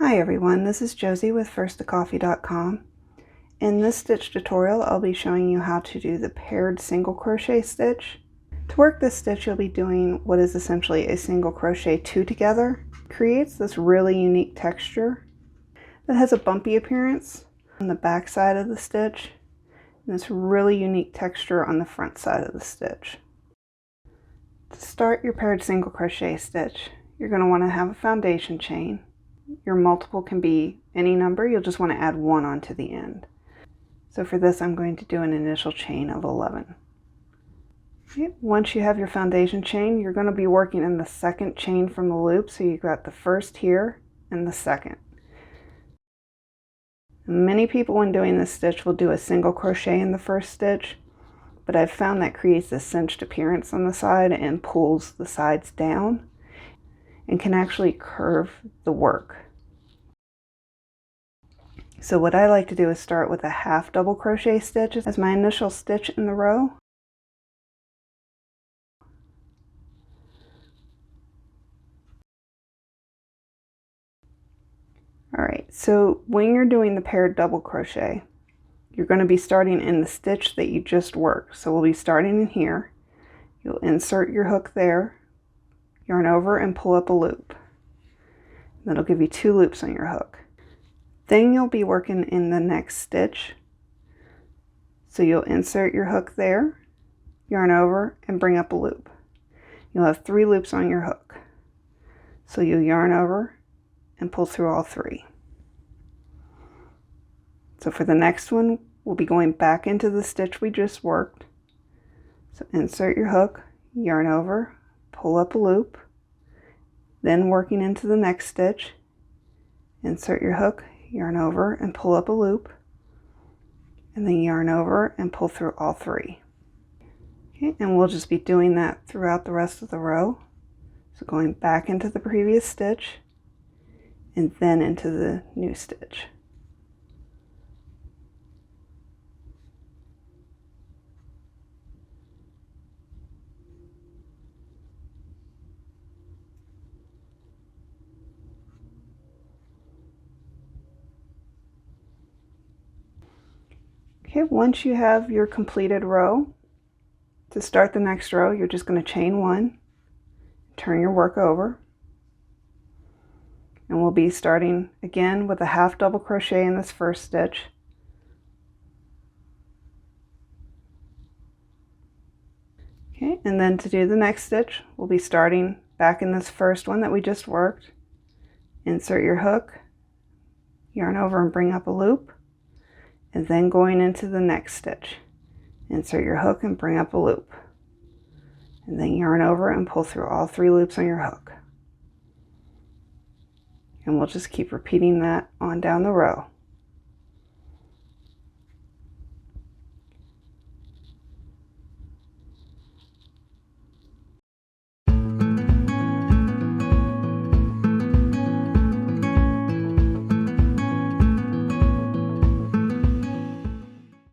Hi everyone, this is Josie with firsttocoffee.com. In this stitch tutorial, I'll be showing you how to do the paired single crochet stitch. To work this stitch, you'll be doing what is essentially a single crochet two together. It creates this really unique texture that has a bumpy appearance on the back side of the stitch, and this really unique texture on the front side of the stitch. To start your paired single crochet stitch, you're going to want to have a foundation chain. Your multiple can be any number, you'll just want to add one onto the end. So for this, I'm going to do an initial chain of 11. Okay. Once you have your foundation chain, you're going to be working in the second chain from the loop, so you've got the first here and the second. Many people when doing this stitch will do a single crochet in the first stitch, but I've found that creates a cinched appearance on the side and pulls the sides down and can actually curve the work. So what I like to do is start with a half double crochet stitch as my initial stitch in the row. Alright, so when you're doing the paired double crochet, you're going to be starting in the stitch that you just worked. So we'll be starting in here. You'll insert your hook there, yarn over and pull up a loop. That'll give you 2 loops on your hook. Then you'll be working in the next stitch. So you'll insert your hook there, yarn over and bring up a loop. You'll have 3 loops on your hook. So you'll yarn over and pull through all 3. So for the next one, we'll be going back into the stitch we just worked. So insert your hook, yarn over, pull up a loop, then working into the next stitch, insert your hook, yarn over and pull up a loop, and then yarn over and pull through all 3. Okay, and we'll just be doing that throughout the rest of the row. So going back into the previous stitch and then into the new stitch. Okay, once you have your completed row, to start the next row, you're just going to chain 1, turn your work over, and we'll be starting again with a half double crochet in this first stitch. Okay, and then to do the next stitch, we'll be starting back in this first one that we just worked. Insert your hook, yarn over and bring up a loop, and then going into the next stitch. Insert your hook and bring up a loop, and then yarn over and pull through all 3 loops on your hook. And we'll just keep repeating that on down the row.